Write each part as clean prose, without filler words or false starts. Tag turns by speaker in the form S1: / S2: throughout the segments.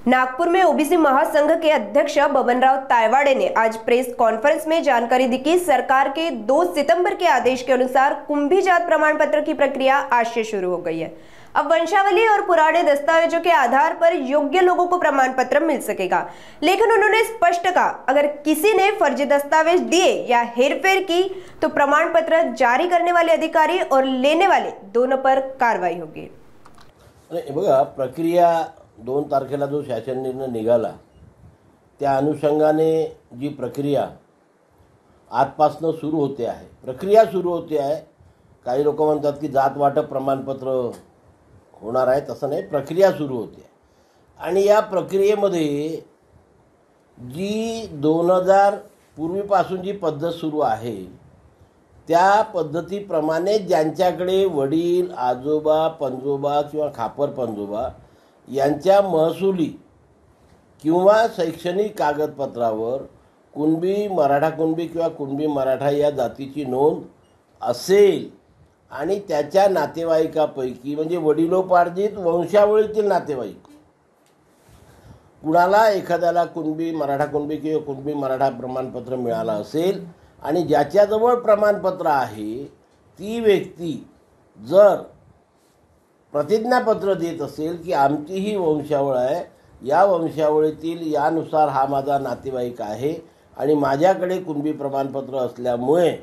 S1: नागपुर में ओबीसी महासंघ के अध्यक्ष बबनराव तायवाड़े ने आज प्रेस कॉन्फ्रेंस में जानकारी दी कि सरकार के 2 सितंबर के आदेश के अनुसार कुंभी जात प्रमाण पत्र की प्रक्रिया आज से शुरू हो गई है। अब वंशावली और पुराने दस्तावेजों के आधार पर योग्य लोगों को प्रमाण पत्र मिल सकेगा, लेकिन उन्होंने स्पष्ट कहा, अगर किसी ने फर्जी दस्तावेज दिए या हेरफेर की तो प्रमाण पत्र जारी करने वाले अधिकारी और लेने वाले दोनों पर कार्रवाई होगी।
S2: बघा, प्रक्रिया 2 तारखेला जो शासन निर्णय निघाला त्या अनुषंगाने जी प्रक्रिया आजपासून सुरू होते आहे, प्रक्रिया सुरू होते आहे। काही लोक म्हणतात की जात वाटप प्रमाणपत्र होणार आहे, तसं नाही, प्रक्रिया सुरू होते आहे। आणि या प्रक्रियेमध्ये जी 2000 पूर्वीपासून जी पद्धत सुरू आहे त्या पद्धतीप्रमाणे ज्यांच्याकडे वडील, आजोबा, पंजोबा किंवा खापर पंजोबा यांच्या महसुली किंवा शैक्षणिक कागदपत्रावर कुणबी, मराठा कुणबी किंवा कुणबी मराठा या जातीची नोंद असेल आणि त्याच्या नातेवाईकापैकी म्हणजे वडिलोपार्जित वंशावळीतील नातेवाईक कुणाला एखाद्याला कुणबी, मराठा कुणबी किंवा कुणबी मराठा प्रमाणपत्र मिळालं असेल आणि ज्याच्याजवळ प्रमाणपत्र आहे ती व्यक्ती जर प्रतिज्ञापत्र देत असेल की आमची ही वंशावळ आहे, या वंशावळीतील यानुसार हा माझा नातेवाईक आहे आणि माझ्याकडे कुणबी प्रमाणपत्र असल्यामुळे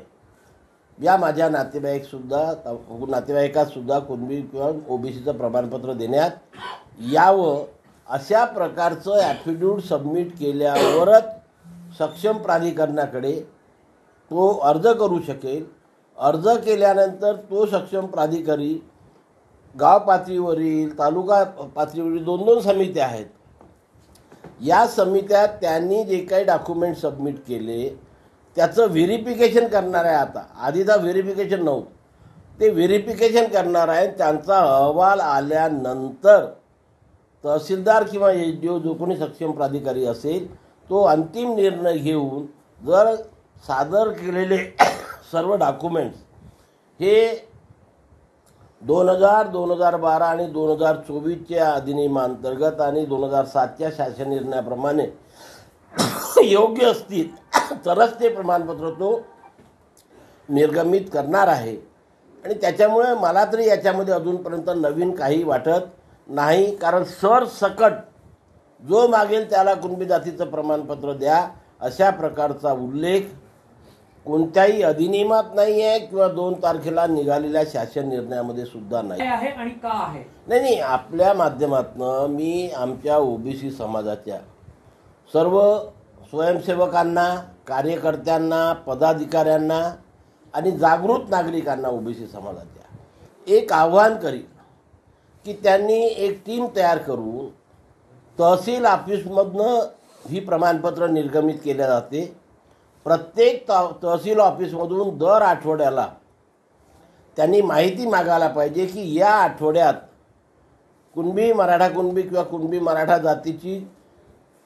S2: या माझ्या नातेवाईकासुद्धा कुणबी किंवा ओबीसीचं प्रमाणपत्र देण्यात यावं, अशा प्रकारचं ॲफिडेविट सबमिट केल्यावरच सक्षम प्राधिकरणाकडे तो अर्ज करू शकेल। अर्ज केल्यानंतर तो सक्षम प्राधिकारी गाव पातळीवरील, तालुका पातळीवरील 2-2 समित्या आहेत, या समित्यात त्यांनी जे काही डॉक्युमेंट सबमिट केले त्याचं व्हेरिफिकेशन करणार आहे। आता आधीचा व्हेरिफिकेशन नव्हतं, ते व्हेरिफिकेशन करणार आहे। त्यांचा अहवाल आल्यानंतर तहसीलदार किंवा एसडीओ जो कोणी सक्षम प्राधिकारी असेल तो अंतिम निर्णय घेऊन जर सादर केलेले सर्व डॉक्युमेंट्स हे 2000, 2012 आणि 2024च्या अधिनियमांतर्गत आणि 2007च्या शासन निर्णयाप्रमाणे योग्य असतील तरच ते प्रमाणपत्र तो निर्गमित करणार आहे। आणि त्याच्यामुळे मला तरी याच्यामध्ये अजूनपर्यंत नवीन काही वाटत नाही, कारण सरसकट जो मागेल त्याला कुणबी जातीचं प्रमाणपत्र द्या अशा प्रकारचा उल्लेख कोणत्याही अधिनियमात नाही आहे किंवा 2 तारखेला निघालेल्या शासन निर्णयामध्ये सुद्धा नाही
S3: आहे। आणि का आहे?
S2: नाही, आपल्या माध्यमातून मी आमच्या ओबीसी समाजाच्या सर्व स्वयंसेवकांना, कार्यकर्त्यांना, पदाधिकाऱ्यांना आणि जागृत नागरिकांना ओबीसी समाजाच्या एक आव्हान करीन की त्यांनी एक टीम तयार करून तहसील ऑफिसमधनं ही प्रमाणपत्र निर्गमित केले जाते। प्रत्येक तहसील ऑफिसमधून दर आठवड्याला त्यांनी माहिती मागायला पाहिजे की या आठवड्यात कुणबी, मराठा कुणबी किंवा कुणबी मराठा जातीची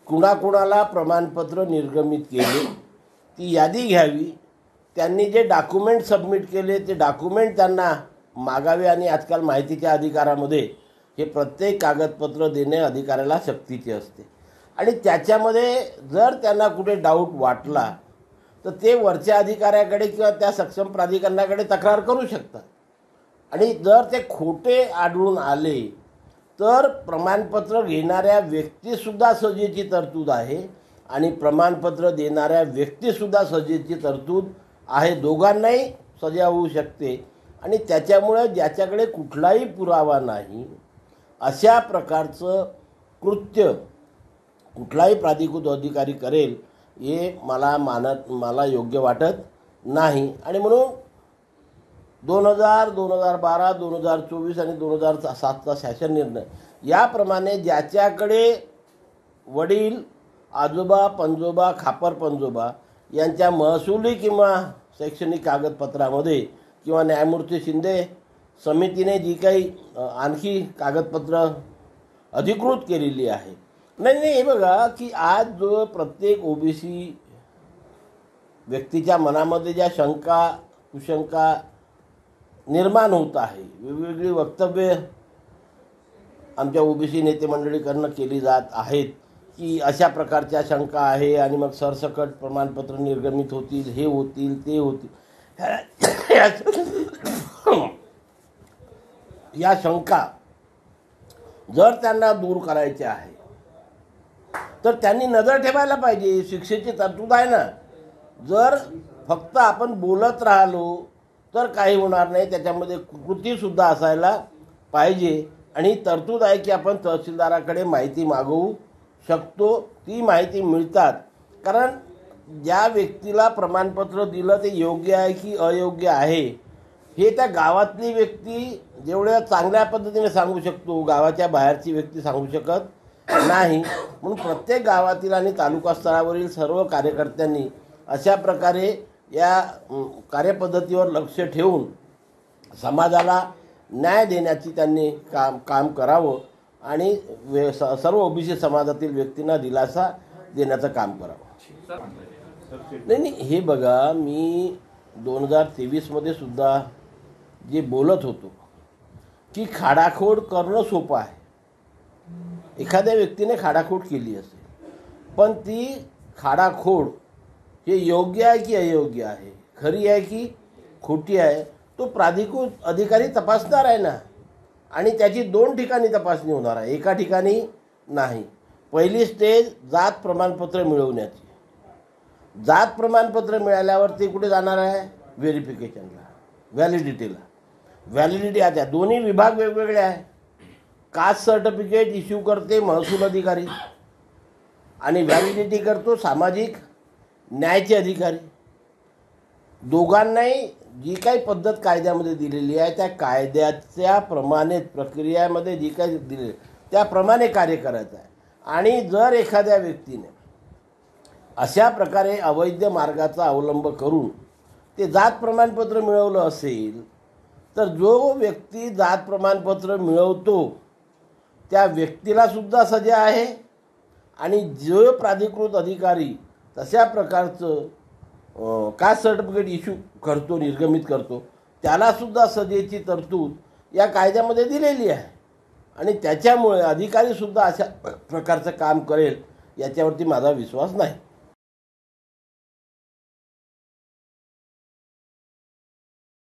S2: कुणाकुणाला प्रमाणपत्र निर्गमित केले, ती यादी घ्यावी। त्यांनी जे डॉक्युमेंट सबमिट केले ते डॉक्युमेंट त्यांना मागावे आणि आजकाल माहितीच्या अधिकारामध्ये हे प्रत्येक कागदपत्र देणे अधिकाऱ्याला सक्तीचे असते आणि त्याच्यामध्ये जर त्यांना कुठे डाऊट वाटला तर ते वरच्या अधिकाऱ्याकडे किंवा त्या सक्षम प्राधिकरणाकडे तक्रार करू शकतात। आणि जर ते खोटे आढळून आले तर प्रमाणपत्र घेणाऱ्या व्यक्तीसुद्धा सजेची तरतूद आहे आणि प्रमाणपत्र देणाऱ्या व्यक्तीसुद्धा सजेची तरतूद आहे, दोघांनाही सजा होऊ शकते। आणि त्याच्यामुळे ज्याच्याकडे कुठलाही पुरावा नाही अशा प्रकारचं कृत्य कुठलाही प्राधिकृत अधिकारी करेल हे मला योग्य वाटत नाही। आणि म्हणून 2000, 2012, 2024 आणि 2007चा शासन निर्णय याप्रमाणे ज्याच्याकडे वडील, आजोबा, पंजोबा, खापर पंजोबा यांच्या महसुली किंवा शैक्षणिक कागदपत्रामध्ये किंवा न्यायमूर्ती शिंदे समितीने जी काही आणखी कागदपत्र अधिकृत केलेली आहे, नाही, हे बघा की आज जो प्रत्येक ओबीसी व्यक्तीच्या मनामध्ये ज्या शंका कुशंका निर्माण होत आहे, वेगवेगळी वक्तव्य आमच्या ओबीसी नेते मंडळीकडनं केली जात आहेत की अशा प्रकारच्या शंका आहे आणि मग सरसकट प्रमाणपत्र निर्गमित होतील, हे होतील, ते होतील. या शंका जर त्यांना दूर करायच्या आहे तर त्यांनी नजर ठेवायला पाहिजे. शिक्षेची तरतूद आहे ना. जर फक्त आपण बोलत राहिलो तर काही होणार नाही, त्याच्यामध्ये कृतीसुद्धा असायला पाहिजे. आणि तरतूद आहे की आपण तहसीलदाराकडे माहिती मागवू शकतो. ती माहिती मिळतात, कारण ज्या व्यक्तीला प्रमाणपत्र दिलं ते योग्य आहे की अयोग्य आहे हे त्या गावातली व्यक्ती जेवढ्या चांगल्या पद्धतीने सांगू शकतो, गावाच्या बाहेरची व्यक्ती सांगू शकत नाही. म्हणून प्रत्येक गावातील आणि तालुका स्तरावरील सर्व कार्यकर्त्यांनी अशा प्रकारे या कार्यपद्धतीवर लक्ष ठेवून समाजाला न्याय देण्याची त्यांनी काम करावं आणि सर्व ओबीसी समाजातील व्यक्तींना दिलासा देण्याचं काम करावं. नाही, हे बघा, मी 2023मध्ये सुद्धा जे बोलत होतो की खाडाखोड करणं सोपं आहे. एखाद्या व्यक्तीने खाडाखोड केली असेल, पण ती खाडाखोड हे योग्य आहे की अयोग्य आहे, खरी आहे की खोटी आहे, तो प्राधिकृत अधिकारी तपासणार आहे ना. आणि त्याची 2 ठिकाणी तपासणी होणार आहे, एका ठिकाणी नाही. पहिली स्टेज जात प्रमाणपत्र मिळवण्याची. जात प्रमाणपत्र मिळाल्यावर ते कुठे जाणार आहे? व्हेरिफिकेशनला, व्हॅलिडिटीला. व्हॅलिडिटी आता दोन्ही विभाग वेगवेगळे आहे. कास्ट सर्टिफिकेट इश्यू करते महसूल अधिकारी आणि व्हॅलिडिटी करतो सामाजिक न्यायाचे अधिकारी. दोघांनाही जी काही पद्धत कायद्यामध्ये दिलेली आहे त्या कायद्याच्या प्रमाणे प्रक्रियामध्ये जी काही दिलेली त्याप्रमाणे कार्य करायचं आहे. आणि जर एखाद्या व्यक्तीने अशा प्रकारे अवैध मार्गाचा अवलंब करून ते जात प्रमाणपत्र मिळवलं असेल तर जो व्यक्ती जात प्रमाणपत्र मिळवतो त्या व्यक्तीलासुद्धा सजा आहे आणि जो प्राधिकृत अधिकारी तशा प्रकारचं कास्ट सर्टिफिकेट इश्यू करतो, निर्गमित करतो, त्यालासुद्धा सजेची तरतूद या कायद्यामध्ये दिलेली आहे. आणि त्याच्यामुळे अधिकारीसुद्धा अशा प्रकारचं काम करेल याच्यावरती माझा विश्वास नाही.